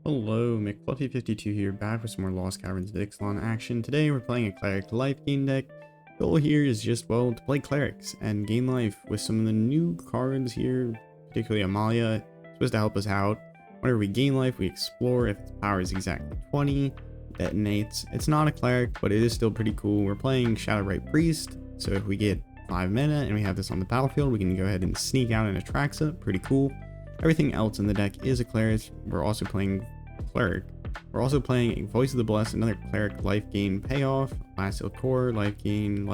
Hello, McFluffy52 here, back with some more Lost Caverns Dixlon action. Today we're playing a Cleric Lifegain deck. Goal here is just, well, to play Clerics and gain life with some of the new cards here, particularly Amalia. It's supposed to help us out. Whenever we gain life, we explore. If its power is exactly 20, detonates. It's not a Cleric, but it is still pretty cool. We're playing Shadow-Rite Priest, so if we get 5 mana and we have this on the battlefield, we can go ahead and sneak out an Atraxa. Pretty cool. Everything else in the deck is a Cleric. We're also playing Cleric. We're also playing a Voice of the Blessed, another Cleric life gain payoff, Last Seal Core, life gain,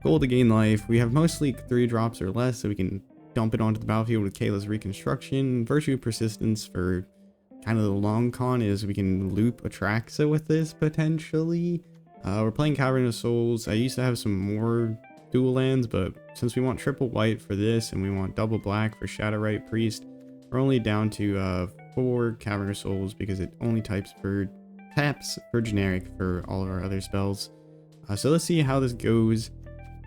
gold to gain life. We have mostly 3 drops or less, so we can dump it onto the battlefield with Kayla's Reconstruction. Virtue Persistence for kind of the long con is we can loop Atraxa with this potentially. We're playing Cavern of Souls. I used to have some more dual lands, but since we want triple white for this and we want double black for Shadow-Rite Priest, we're only down to 4 Cavern of Souls because it only taps for generic for all of our other spells. So let's see how this goes.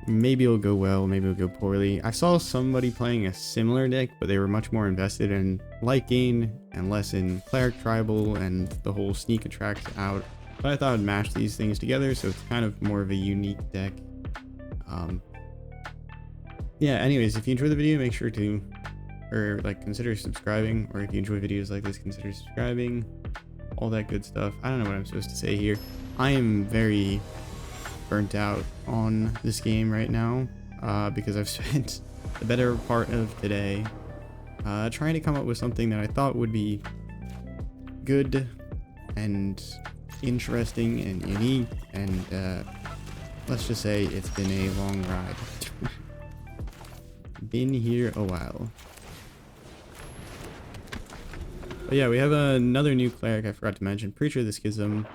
Maybe it'll go well, maybe it'll go poorly. I saw somebody playing a similar deck, but they were much more invested in life gain and less in Cleric Tribal and the whole sneak Atraxa out. But I thought I'd mash these things together, so it's kind of more of a unique deck. Yeah, anyways, if you enjoyed the video, make sure to consider subscribing, or if you enjoy videos like this, consider subscribing, all that good stuff. I don't know what I'm supposed to say here. I am very burnt out on this game right now because I've spent the better part of today trying to come up with something that I thought would be good and interesting and unique, and let's just say it's been a long ride. Been here a while. But yeah, we have another new Cleric I forgot to mention. Preacher of the Schism.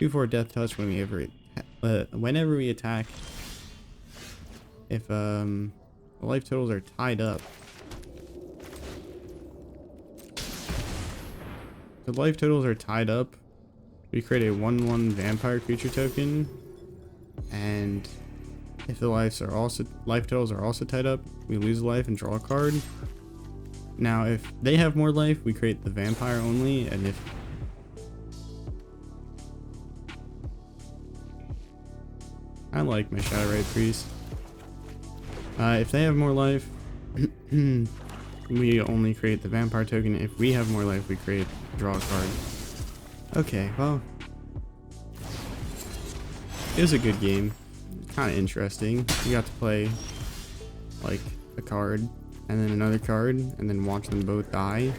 2/4 Death Touch whenever we attack. If the life totals are tied up. If the life totals are tied up, we create a 1/1 vampire creature token, and if the life totals are also tied up, we lose a life and draw a card. Now, if they have more life, we create the vampire only, and if I like my Shadow-Rite Priest. If they have more life, we only create the vampire token. If we have more life, we draw a card. Okay, well, it was a good game. Kind of interesting. We got to play like a card and then another card and then watch them both die.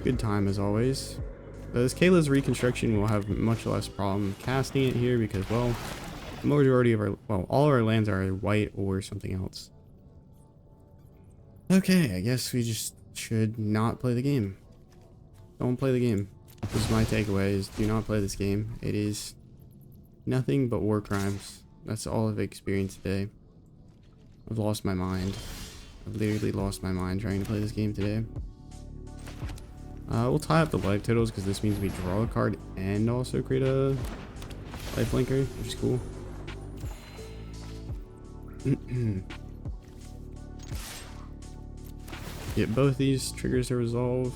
Good time as always. This Kayla's Reconstruction will have much less problem casting it here because, well, the majority of all of our lands are either white or something else. Okay, I guess we just should not play the game. Don't play the game. This is my takeaway, is do not play this game. It is nothing but war crimes. That's all I've experienced today. I've lost my mind. I've literally lost my mind trying to play this game today. We'll tie up the life totals because this means we draw a card and also create a life blinker, which is cool. Get both these triggers to resolve.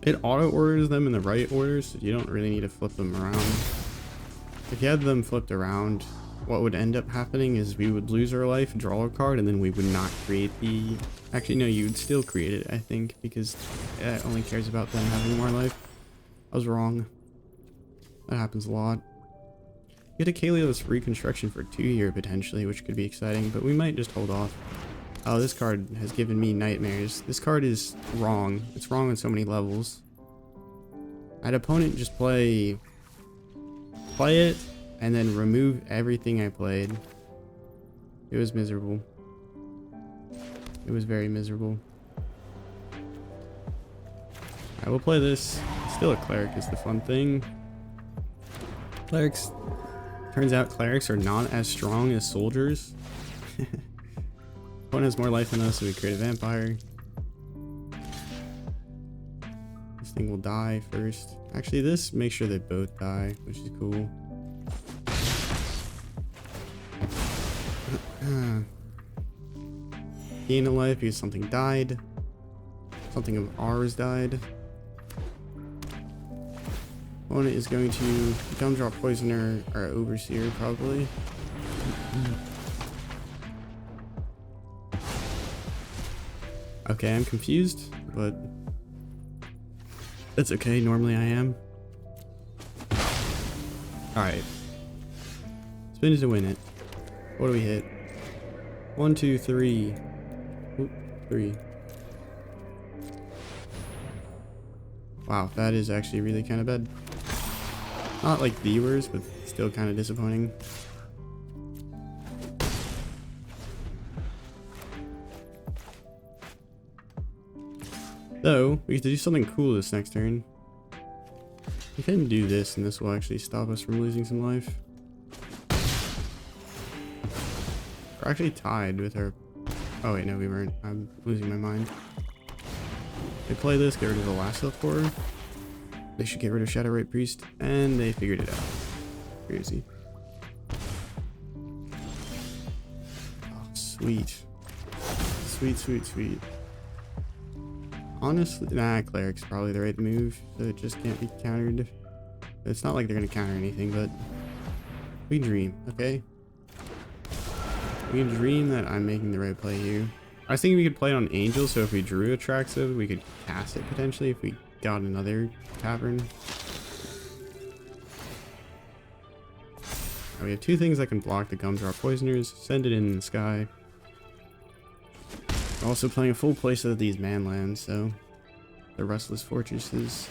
It auto orders them in the right order, so you don't really need to flip them around. If you had them flipped around, what would end up happening is we would lose our life, draw a card, and then we would not create the... Actually, no, you would still create it, I think, because it only cares about them having more life. I was wrong. That happens a lot. Get a Kayla's Reconstruction for 2 here, potentially, which could be exciting, but we might just hold off. Oh, this card has given me nightmares. This card is wrong. It's wrong on so many levels. I had opponent just play it and then remove everything I played. It was miserable. It was very miserable. I will play this. Still a Cleric is the fun thing. Clerics. Turns out Clerics are not as strong as soldiers. Opponent has more life than us, so we create a vampire. This thing will die first. Actually, this makes sure they both die, which is cool. gain a life because something died. Something of ours died. Opponent is going to Gumdrop Poisoner or Overseer probably. Okay, I'm confused, but that's okay. Normally I am. Alright. Spin to win it. What do we hit? 1, 2, 3. Oop, 3. Wow, that is actually really kind of bad. Not like the worst, but still kind of disappointing. So, we get to do something cool this next turn. We can do this, and this will actually stop us from losing some life. We're actually tied with our... Oh wait, no, we weren't. I'm losing my mind. They play this, get rid of the last of 4. They should get rid of Shadow-Rite Priest, and they figured it out. Crazy. Oh, sweet. Sweet, sweet, sweet. Honestly, nah, Cleric's probably the right move, so it just can't be countered. It's not like they're gonna counter anything, but we dream, okay? We can dream that I'm making the right play here. I was thinking we could play it on Angel, so if we drew Atraxa, we could cast it potentially if we got another Tavern. Now we have 2 things that can block the Gumdrop Poisoners. Send it in the sky. We're also playing a full playset of these manlands, so the Restless Fortresses.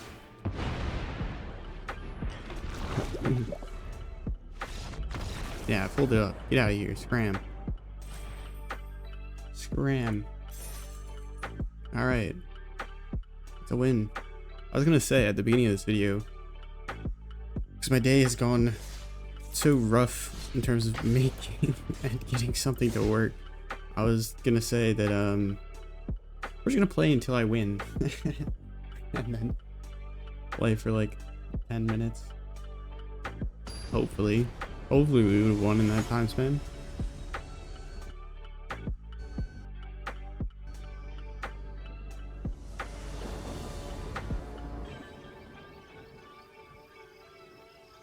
Yeah, fold it up. Get out of here. Scram. Scram. Alright. It's a win. I was gonna say at the beginning of this video, because my day has gone so rough in terms of making and getting something to work, I was gonna say that we're just gonna play until I win. And then play for like 10 minutes. Hopefully we would have won in that time span.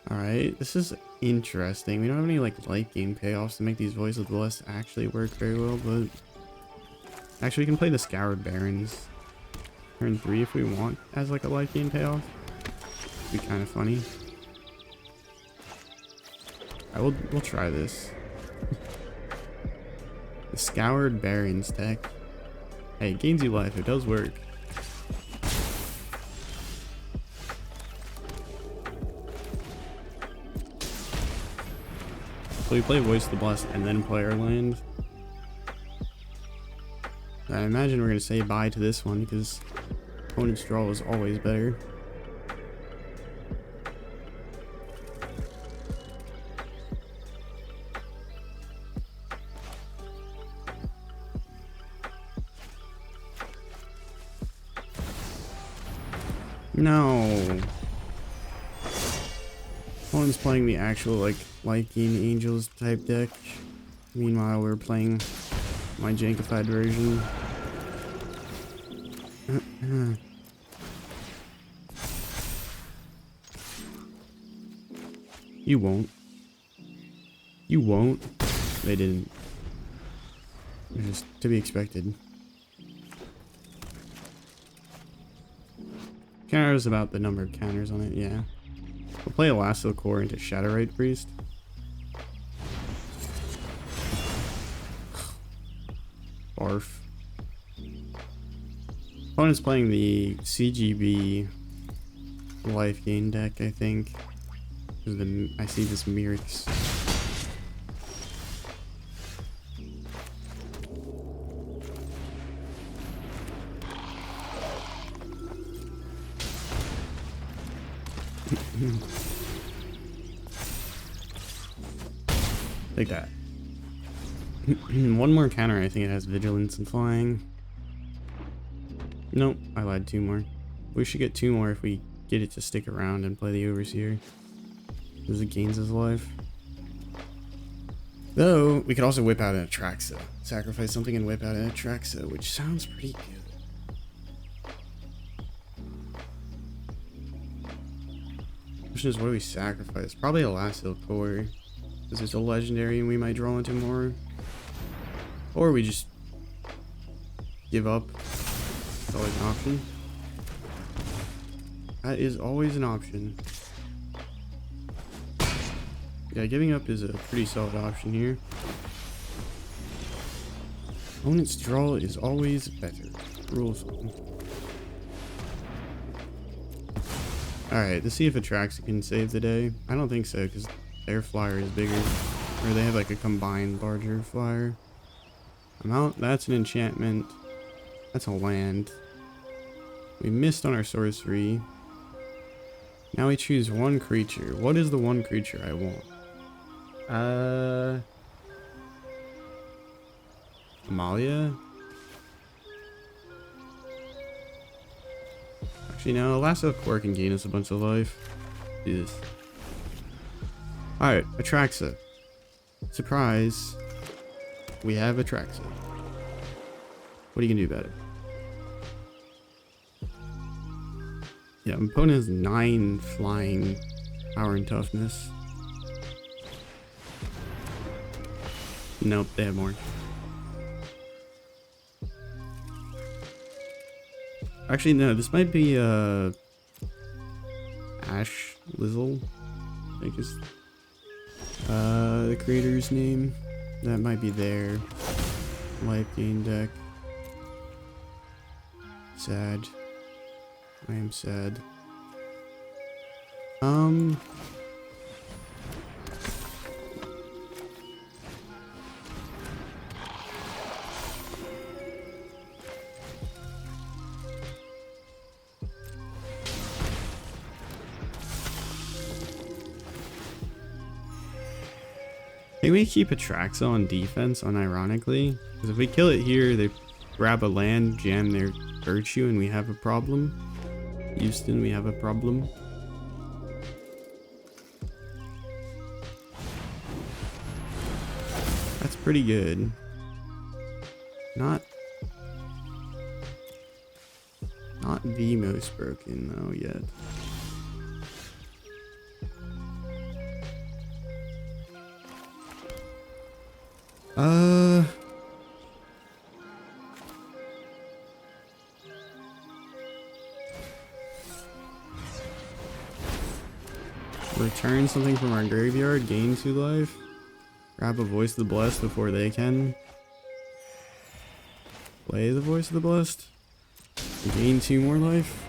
Alright, this is interesting. We don't have any like light game payoffs to make these Voice of the Blessed actually work very well, but actually we can play the Scoured Barons turn 3 if we want as like a light game payoff. It'd be kind of funny. We'll try this. The Scoured Barons deck. Hey, it gains you life. It does work. So we play Voice of the Blessed and then play our land. I imagine we're going to say bye to this one because opponent's draw is always better. No. Opponent's playing the actual like Lifegain Angels type deck. Meanwhile, we're playing my jankified version. You won't. You won't. They didn't. It's just to be expected. Counter is about the number of counters on it, yeah. We'll play a Lasso Core into Shadow-Rite Priest. Barf. Opponent's playing the CGB Lifegain deck, I think. I see this Mirix. Take that. One more counter, I think it has Vigilance and Flying. Nope, I lied, 2 more. We should get 2 more if we get it to stick around and play the Overseer. Because it gains his life. Though, we could also whip out an Atraxa. Sacrifice something and whip out an Atraxa, which sounds pretty good. Question is, what do we sacrifice? Probably a Last Hill Core, because it's a legendary and we might draw into more. Or we just give up. It's always an option. That is always an option. Yeah, giving up is a pretty solid option here. Opponent's draw is always better. Rules on. Alright, let's see if Atraxa can save the day. I don't think so, because their flyer is bigger. Or they have like a combined larger flyer. I'm out. That's an enchantment. That's a land. We missed on our sorcery. Now we choose one creature. What is the one creature I want? Amalia? Actually, no. Last up Quark can gain us a bunch of life. Do this. Alright, Atraxa. Surprise. We have Atraxa. What are you gonna do about it? Yeah, my opponent has 9 flying power and toughness. Nope, they have more. Actually, no, this might be Ash Lizzle, I think is the creator's name. That might be their Lifegain deck. Sad. I am sad. Can we keep Atraxa on defense, unironically? Because if we kill it here, they grab a land, jam their virtue, and we have a problem. Houston, we have a problem. That's pretty good. Not the most broken though yet. Return something from our graveyard, gain 2 life. Grab a Voice of the Blessed before they can. Play the Voice of the Blessed. Gain 2 more life.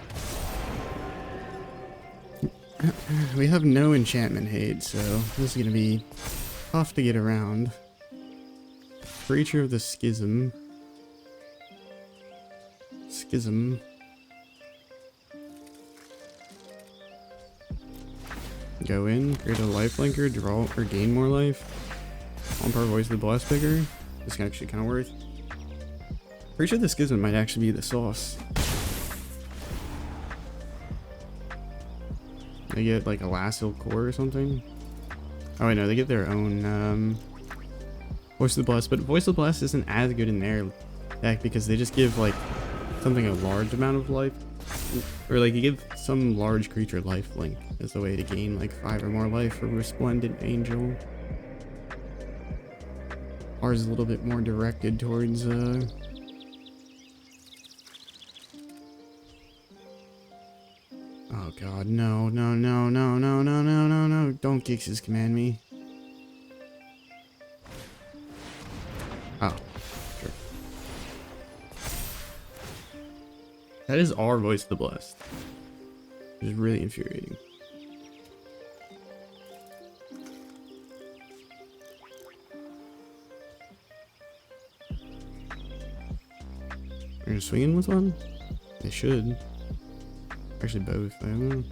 We have no enchantment hate, so this is gonna be tough to get around. Creature of the Schism. Schism. Go in, create a lifelinker, draw or gain more life. On par Voice of the Blessed bigger. This is actually kind of worth. Pretty sure the Schism might actually be the sauce. They get like a Last Hill Core or something. Oh wait, no, they get their own Voice of the Blessed, but Voice of the Blessed isn't as good in their deck because they just give like something a large amount of life. Or like you give some large creature lifelink as a way to gain like 5 or more life for Resplendent Angel. Ours is a little bit more directed towards oh god, no, no, no, no, no, no, no, no, no. Don't Gix's command me. Oh, sure. That is our Voice of the Blessed. Which is really infuriating. They're gonna swing in with one? They should. Actually both, I don't know.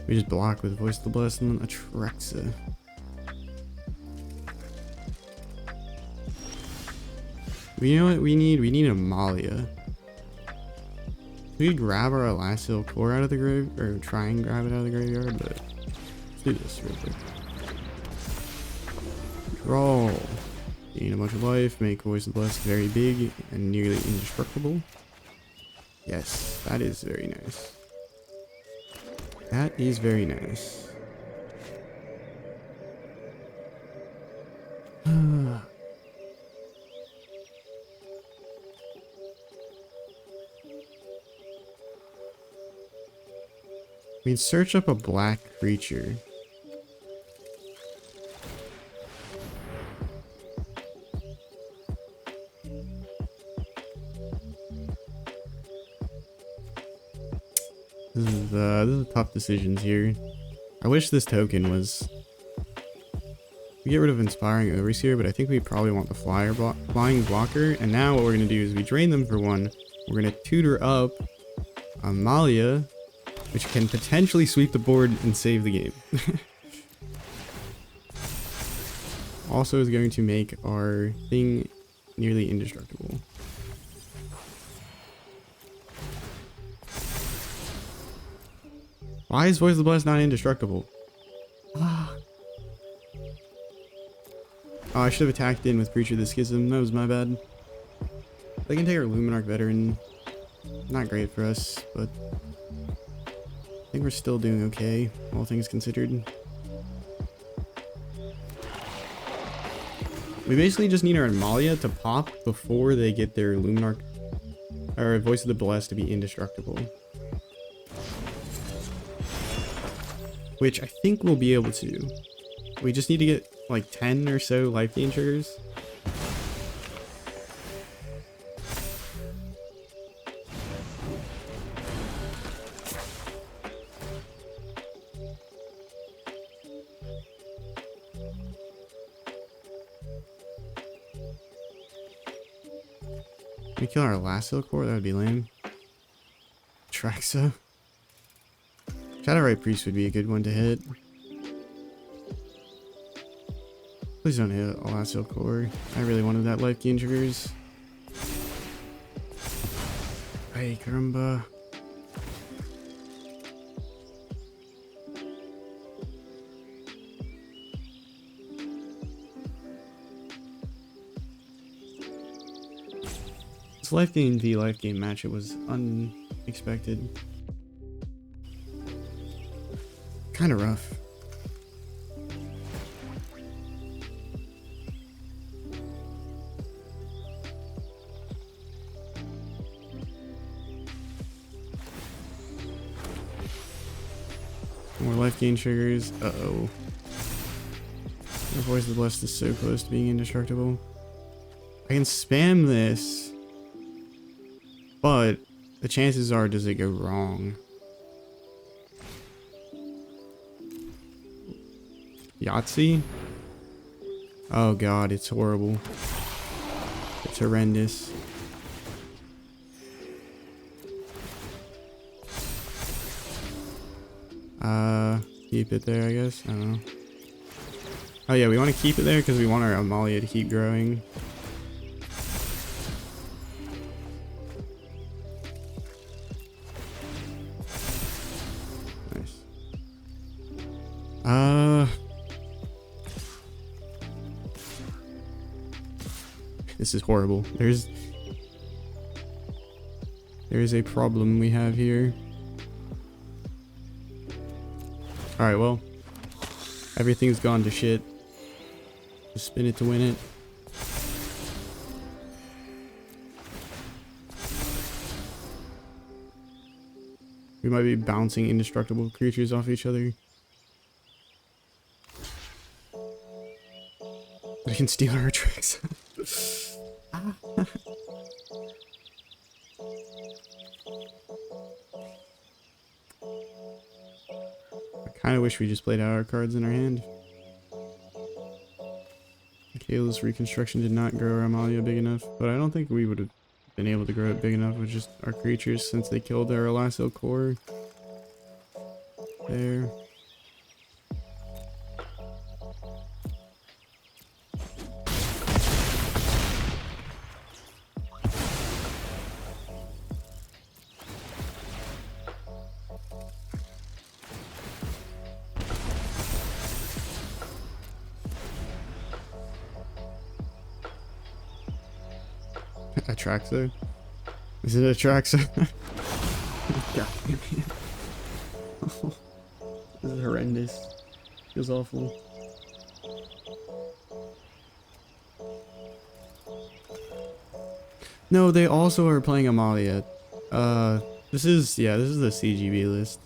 We just block with Voice of the Blessed and then Atraxa. You know what we need? We need Amalia. We could grab our Last Hill Core out of the grave, or try and grab it out of the graveyard, but let's do this real quick. Draw. Gain a bunch of life. Make Voice of the Blessed very big and nearly indestructible. Yes, that is very nice. That is very nice. We'd search up a black creature. This is tough decisions here. I wish this token was... We get rid of Inspiring Overseer, but I think we probably want the flying blocker. And now what we're going to do is we drain them for one. We're going to tutor up Amalia, which can potentially sweep the board and save the game. Also is going to make our thing nearly indestructible. Why is Voice of the Blessed not indestructible? Oh, I should have attacked in with Preacher of the Schism. That was my bad. They can take our Luminarch Veteran. Not great for us, but I think we're still doing okay, all things considered. We basically just need our Amalia to pop before they get their Luminarch, or Voice of the Blessed to be indestructible. Which I think we'll be able to. We just need to get like 10 or so life gain triggers. Can we kill our Lasso Core? That would be lame. Atraxa. Shadow-Rite Priest would be a good one to hit. Please don't hit a Lasso Core. I really wanted that life gain triggers. Hey, caramba. This life gain v life gain matchup was unexpected. Kind of rough. More life gain triggers. Uh-oh. The Voice of the Blessed is so close to being indestructible. I can spam this, but the chances are, does it go wrong? Yahtzee? Oh god, it's horrible. It's horrendous. Keep it there, I guess. I don't know. Oh yeah, we want to keep it there because we want our Amalia to keep growing. Nice. This is horrible. There's a problem we have here. Alright, well, everything's gone to shit. Just spin it to win it. We might be bouncing indestructible creatures off each other. We can steal our tricks. I kind of wish we just played out our cards in our hand. Kayla's Reconstruction did not grow our Amalia big enough, but I don't think we would have been able to grow it big enough with just our creatures since they killed our Lasso Core. There. Atraxa? Is it Atraxa? God damn it. Oh, this is horrendous. Feels awful. No, they also are playing Amalia. This is the CGB list.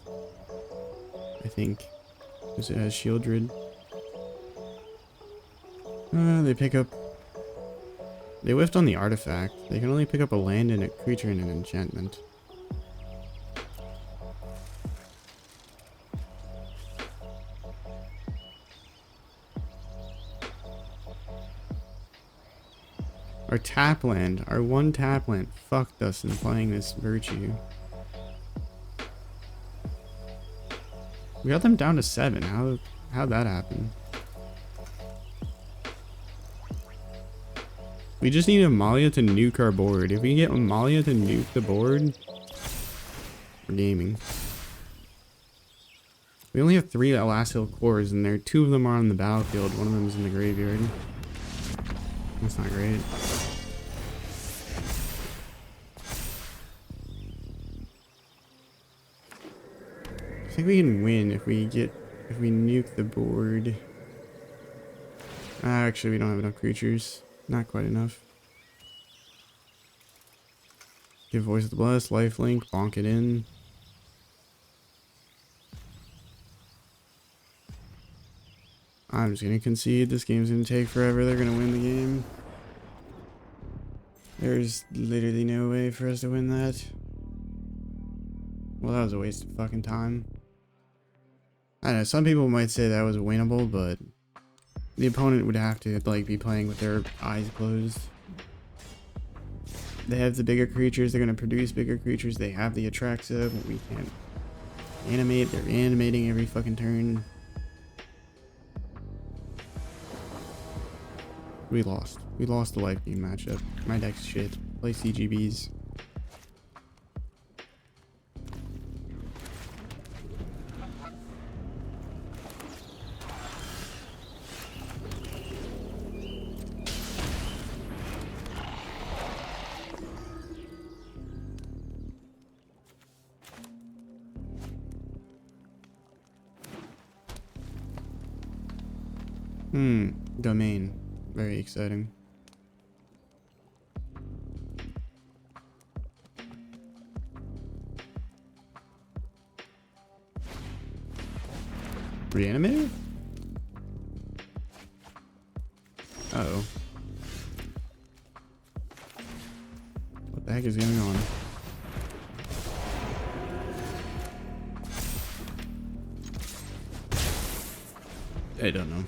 I think. Because it has Shieldred. They pick up... They whiffed on the artifact. They can only pick up a land and a creature and an enchantment. Our tap land, our one tap land, fucked us in playing this Virtue. We got them down to 7. How'd that happen? We just need Amalia to nuke our board. If we can get Amalia to nuke the board, we're gaming. We only have 3 Last Hill cores, and 2 of them are on the battlefield. One of them is in the graveyard. That's not great. I think we can win if we nuke the board. Actually, we don't have enough creatures. Not quite enough. Give Voice of the Blessed, lifelink, bonk it in. I'm just gonna concede. This game's gonna take forever. They're gonna win the game. There's literally no way for us to win that. Well, that was a waste of fucking time. I don't know, some people might say that was winnable, but the opponent would have to like be playing with their eyes closed. They have the bigger creatures, they're gonna produce bigger creatures, they have the Atraxa, but we can't animate, they're animating every fucking turn. We lost. We lost the life game matchup. My deck's shit. Play CGBs. Domain. Very exciting. Reanimator? Uh-oh. What the heck is going on? I don't know.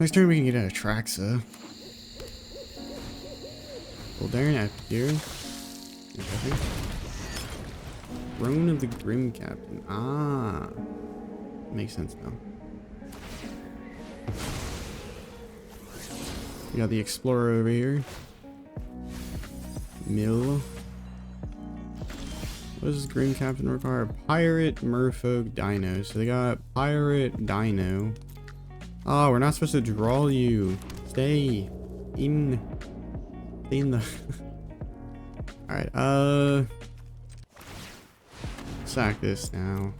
Next turn we can get an Atraxa. Voldaren Aguirre. Throne of the Grim Captain. Ah. Makes sense now. We got the Explorer over here. Mill. What does Grim Captain require? Pirate, Merfolk, Dino. So they got Pirate, Dino. Oh, we're not supposed to draw you. Stay in the... Alright, sack this now.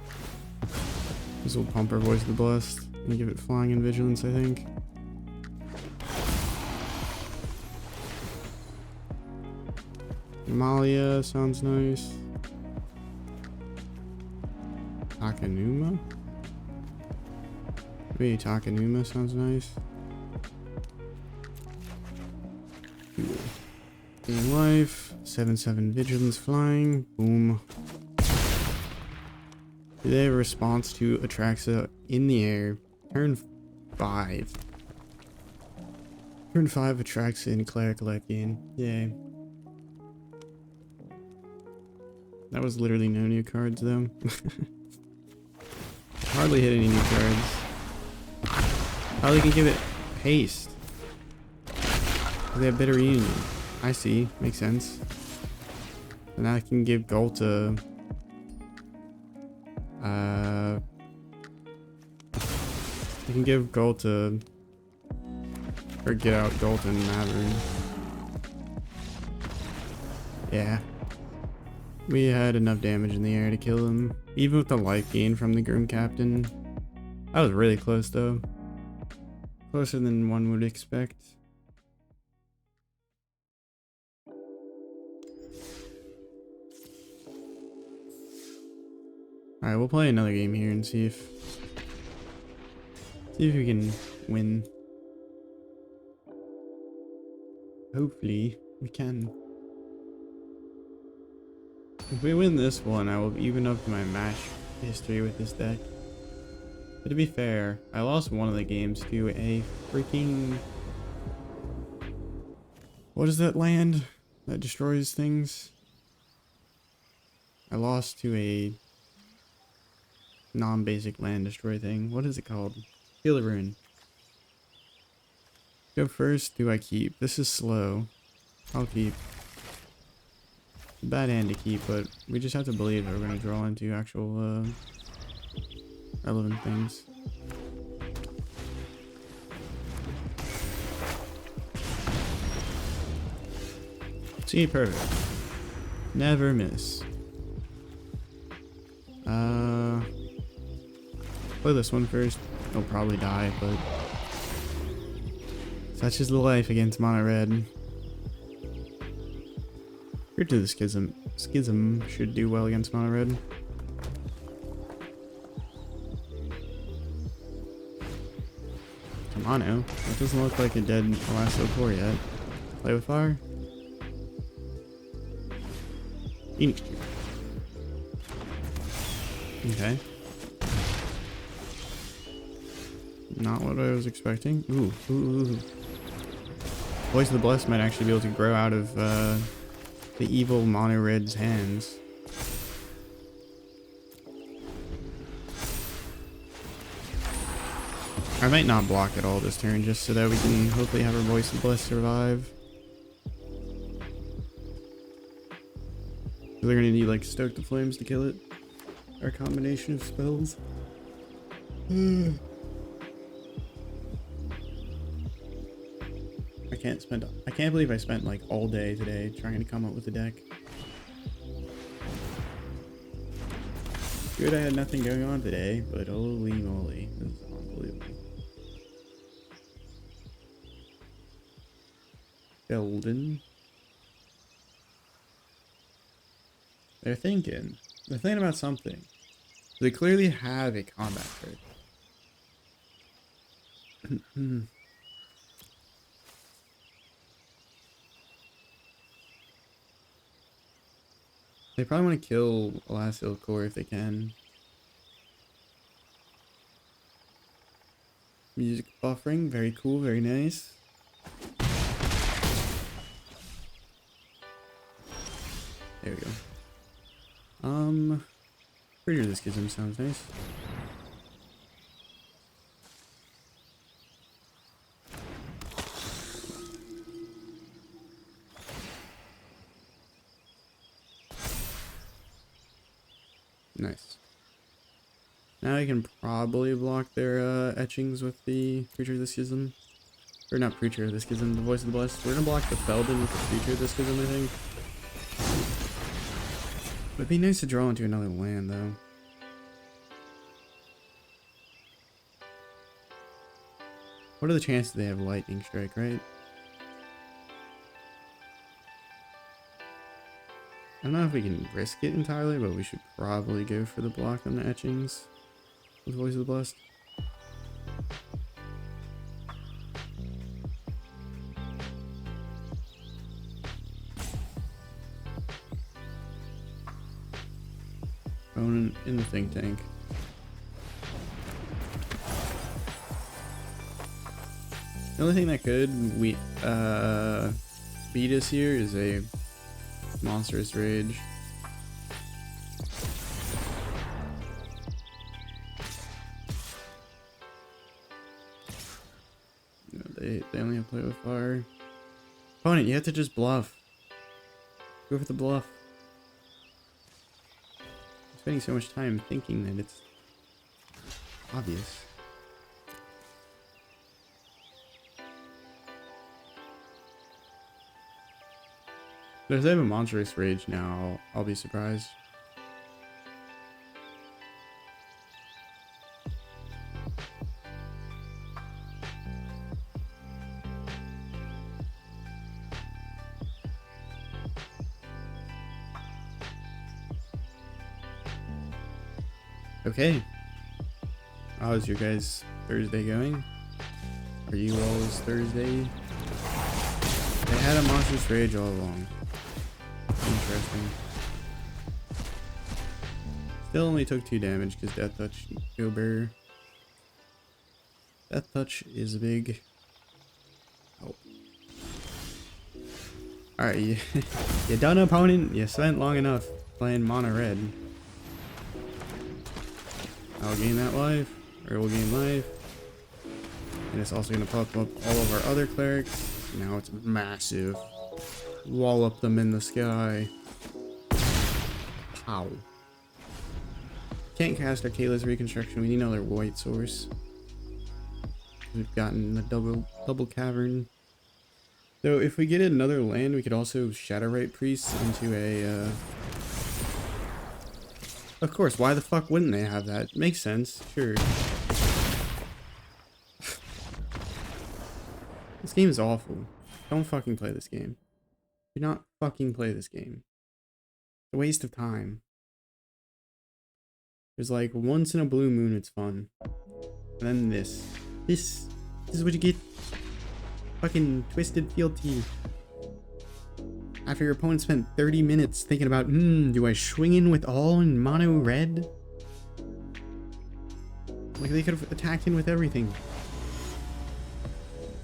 This will pump our Voice of the Blessed and give it Flying and Vigilance, I think. Amalia sounds nice. Takanuma? Maybe Takanuma sounds nice. Cool. Gain life. 7/7 vigilance flying. Boom. Do they have a response to Atraxa in the air? Turn 5. Turn 5 Atraxa in Cleric Lifegain. Yay. That was literally no new cards though. Hardly hit any new cards. How they can give it haste? They have better reunion. I see. Makes sense. And now I can give Golta. I can give Golta. Or get out Golta and Maverick. Yeah. We had enough damage in the air to kill him. Even with the life gain from the Groom Captain. That was really close though. Closer than one would expect. Alright, we'll play another game here and see if we can win. Hopefully we can. If we win this one, I will even up my match history with this deck. But to be fair, I lost one of the games to a freaking... What is that land that destroys things? I lost to a non-basic land destroy thing. What is it called? Heal the Rune. Go first. Do I keep? This is slow. I'll keep. It's a bad hand to keep, but we just have to believe that we're going to draw into actual relevant things. See, perfect. Never miss. Play this one first. He'll probably die, but such is the life against mono red. Here to the Schism. Schism should do well against mono red. Come on now. That doesn't look like a dead Elasto core yet. Play with fire. Phoenix Cube. Okay. Not what I was expecting. Ooh. Voice of the Blessed might actually be able to grow out of the evil mono red's hands. I might not block at all this turn just so that we can hopefully have our Voice of the Blessed survive. So they're gonna need like Stoke the Flames to kill it. Our combination of spells. I can't believe I spent like all day today trying to come up with a deck. Good I had nothing going on today, but holy moly, this is unbelievable. Golden. They're thinking about something. They clearly have a combat card. They probably want to kill Elasto core if they can. Music buffering, very cool, very nice. There we go. Pretty sure this Schism sounds nice. Nice. Now I can probably block their etchings with the Preacher of the Schism. Or not Preacher of the Schism, the Voice of the Blessed. We're gonna block the Feldon with the Preacher of the Schism, I think. It'd be nice to draw into another land, though. What are the chances they have Lightning Strike, right? I don't know if we can risk it entirely, but we should probably go for the block on the etchings with Voice of the Blessed. Going in the think tank. The only thing that could beat us here is a monstrous rage. No, they only have play with fire. Opponent, you have to just bluff. Go for the bluff. I'm spending so much time thinking that it's obvious. But if they have a monstrous rage now, I'll be surprised. Okay. How's your guys' Thursday going? Are you all's Thursday? They had a monstrous rage all along. Interesting. Still only took 2 damage because Death Touch go bear. Death Touch is big. Oh. Alright, you done, opponent? You spent long enough playing mono red. I'll gain that life, or we'll gain life. And it's also going to pop up all of our other clerics. Now it's massive. Wallop them in the sky. Pow. Can't cast our Kayla's Reconstruction. We need another white source. We've gotten the double cavern. So if we get another land, we could also Shadow-Rite Priest into a... Of course, why the fuck wouldn't they have that? Makes sense, sure. This game is awful. Don't fucking play this game. Do not fucking play this game. It's a waste of time. There's like once in a blue moon it's fun. And then this. This is what you get. Fucking twisted fealty. After your opponent spent 30 minutes thinking about, do I swing in with all in mono red? Like they could have attacked in with everything.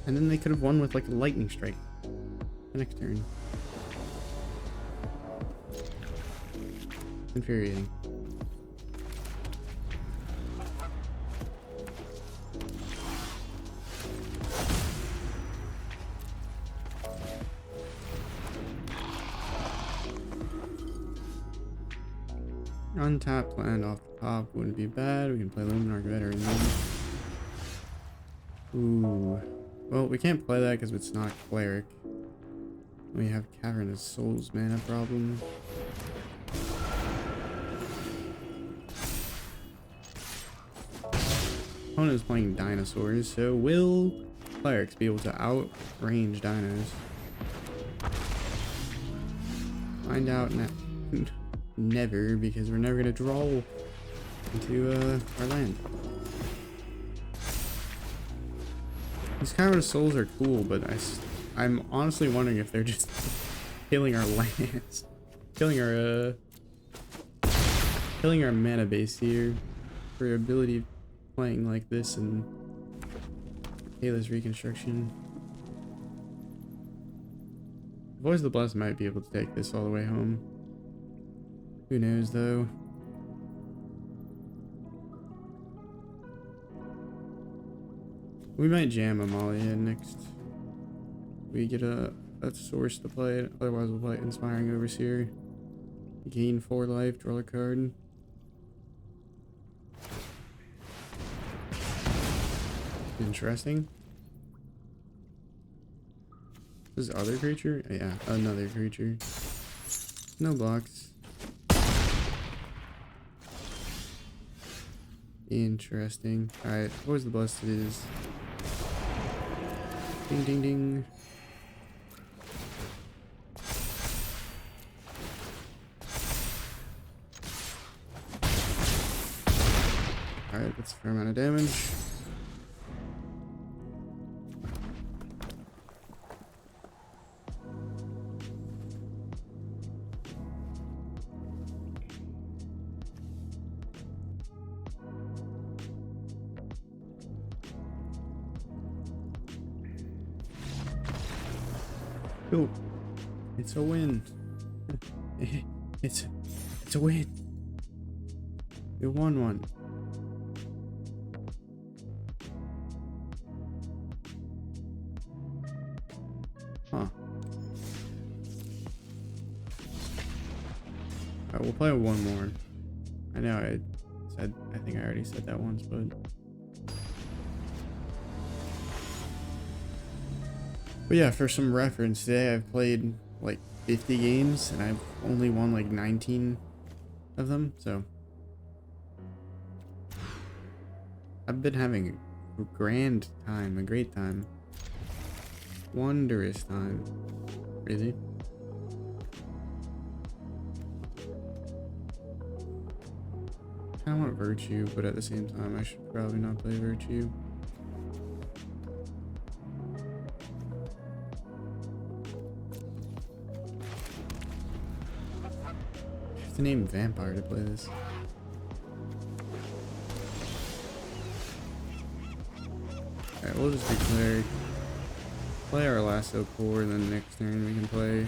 And then they could have won with like a lightning strike. The next turn. Infuriating. Untapped land off the top wouldn't be bad. We can play Luminar Veteran then. Ooh. Well, we can't play that because it's not Cleric. We have Cavernous Souls mana problem. Opponent is playing dinosaurs, so will Clerics be able to outrange dinos? Find out now. Never, because we're never gonna draw into our land. These Cavernous Souls are cool, but I'm honestly wondering if they're just killing our lands, killing our mana base here for ability of playing like this and Kayla's Reconstruction. Voice of the Blessed might be able to take this all the way home. Who knows, though? We might jam Amalia next. We get a source to play it. Otherwise, we'll play Inspiring Overseer. Gain 4 life, draw a card. Interesting. This other creature? Yeah, another creature. No blocks. Interesting. Alright, Voice of the Blessed it is. Ding ding ding. Alright, that's a fair amount of damage. Yo, it's a win. It's a win. We won one. Huh. Alright, we'll play one more. I know I think I already said that once, but yeah, for some reference, today I've played like 50 games and I've only won like 19 of them, so I've been having a grand time, a great time. Wondrous time. Really? I want Virtue, but at the same time I should probably not play Virtue. I have to name Vampire to play this. Alright, we'll just do Cleric. Play our Lasso Core, and then next turn we can play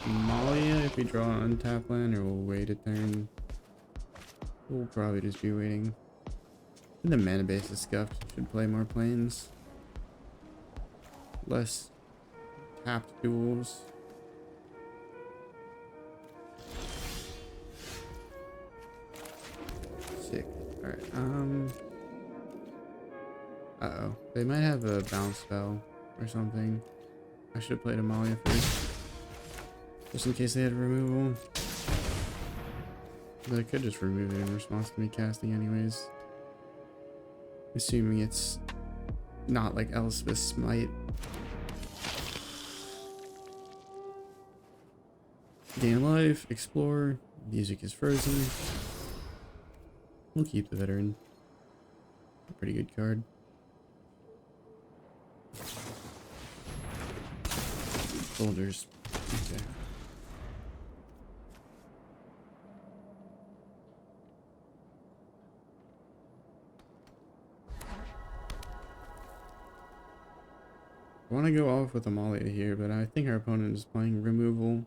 Amalia if we draw an untap land, or we'll wait a turn. We'll probably just be waiting. And the mana base is scuffed. Should play more planes. Less tapped duels. Sick. Alright, uh-oh. They might have a bounce spell or something. I should have played Amalia first. Just in case they had removal. But I could just remove it in response to me casting anyways. Assuming it's not like Elspeth's Smite. Gain life, explore, music is frozen. We'll keep the veteran. A pretty good card. Soldiers. Okay. I want to go off with Amalia here, but I think our opponent is playing removal.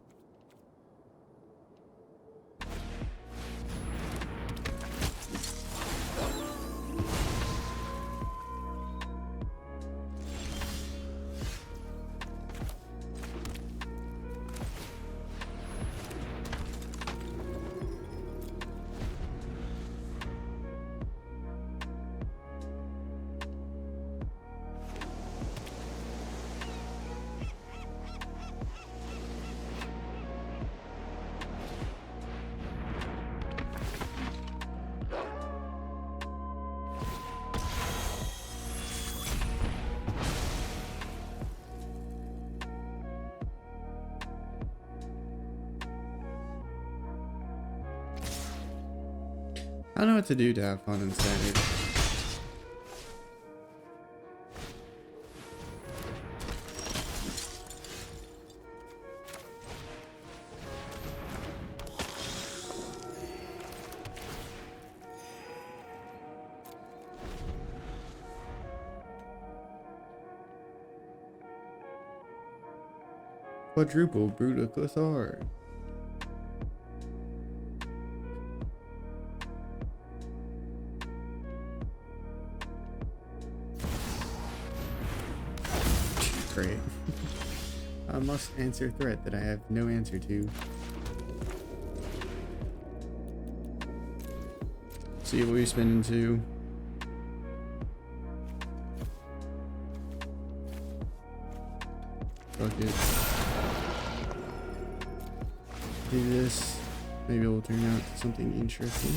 I don't know what to do to have fun in Standard. Quadruple Brutal Cathar. Great. I must answer threat that I have no answer to. See what we spin into. Fuck it. Do this. Maybe it will turn out to something interesting.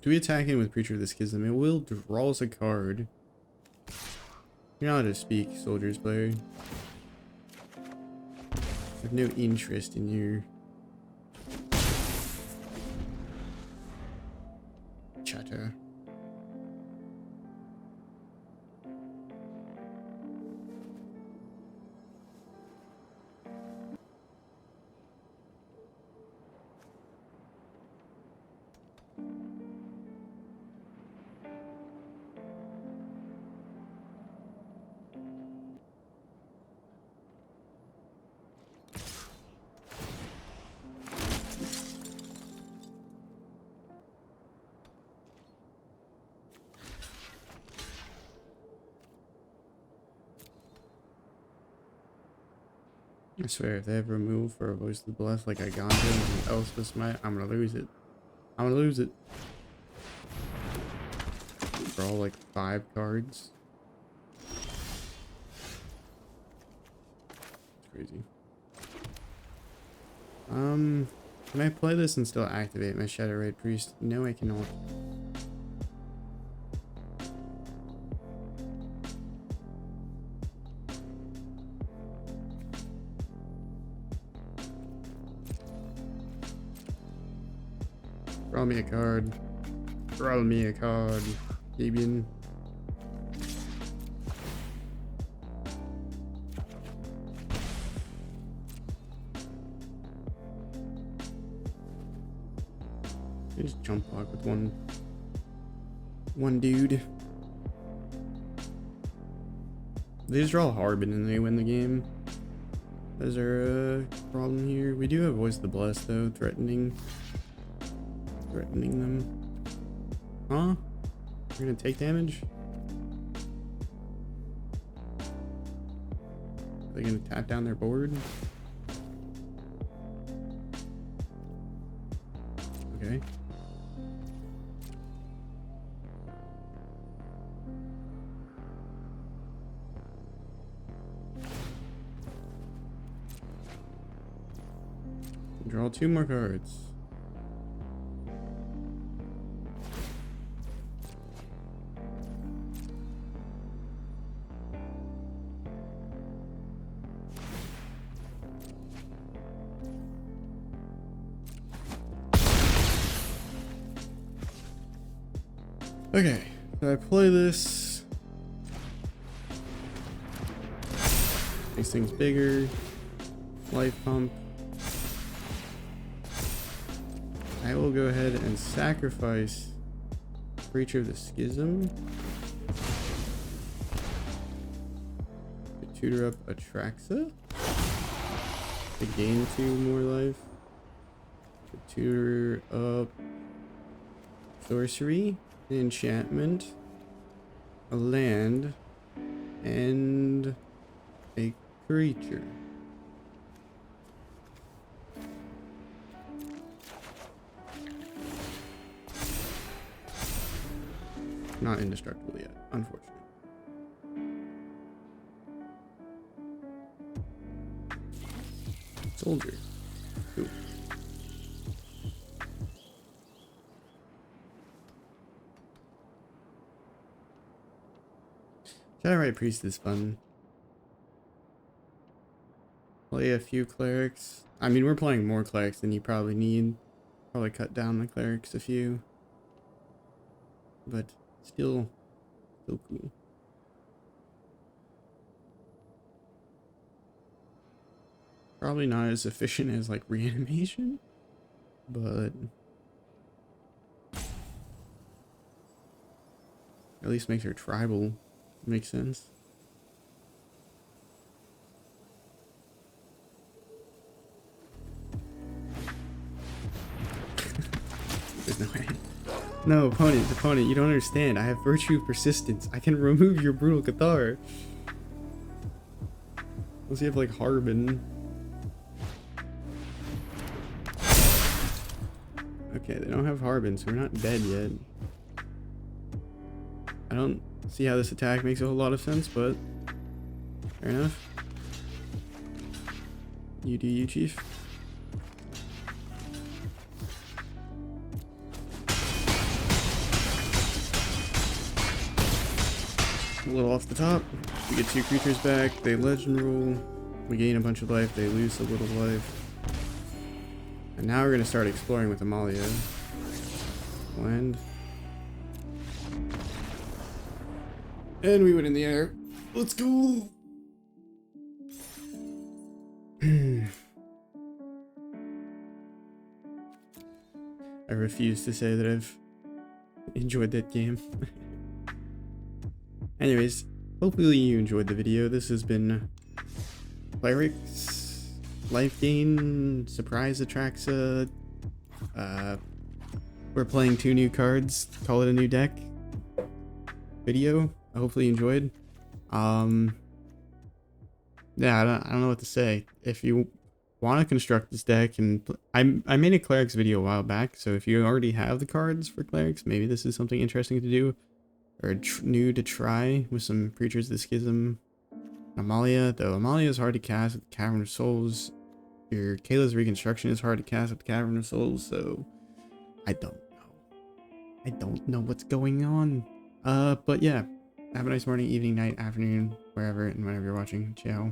Do we attack him with Preacher of the Schism? It will draw us a card. You're not to speak, Soldiers player. I have no interest in your chatter. I swear, if they have removal for a Voice of the Blessed like I got him and Elspeth Smite, I'm gonna lose it. I'm gonna lose it. For all like 5 cards. It's crazy. Can I play this and still activate my Shadow-Rite Priest? No, I cannot. Draw me a card. Draw me a card. Fabian. Just jump block with one dude. They just draw Harbin and they win the game. Is there a problem here? We do have Voice of the Blessed though, threatening them. Huh? We're gonna take damage? Are they gonna tap down their board? Okay. Draw 2 more cards. Okay, so I play this. Makes things bigger. Life pump. I will go ahead and sacrifice Creature of the Schism to tutor up Atraxa to gain 2 more life. To tutor up sorcery, enchantment, a land, and a creature. Not indestructible yet, unfortunately. Soldier. Cool. Shadow-Rite Priest is fun. Play a few clerics. I mean, we're playing more clerics than you probably need. Probably cut down the clerics a few. But still cool. Probably not as efficient as like reanimation, but at least makes her tribal. Makes sense. There's no way. No, opponent, you don't understand. I have Virtue of Persistence. I can remove your Brutal Cathar. Unless you have like Harbin. Okay, they don't have Harbin, so we're not dead yet. I don't see how this attack makes a whole lot of sense, but fair enough. You do you, Chief. A little off the top. We get 2 creatures back. They legend rule. We gain a bunch of life. They lose a little life. And now we're going to start exploring with Amalia. Land. And we went in the air. Let's go! I refuse to say that I've enjoyed that game. Anyways, hopefully you enjoyed the video. This has been Clerics, Lifegain, Surprise Atraxa. We're playing 2 new cards. Call it a new deck. Video. I hopefully you enjoyed. Yeah, I don't know what to say. If you want to construct this deck, and I made a Clerics video a while back, so if you already have the cards for Clerics, maybe this is something interesting to do, or new to try with some Preachers of the Schism. Amalia, though Amalia is hard to cast with Cavern of Souls. Your Kayla's Reconstruction is hard to cast with Cavern of Souls, so I don't know. I don't know what's going on. But yeah, have a nice morning, evening, night, afternoon, wherever and whenever you're watching. Ciao.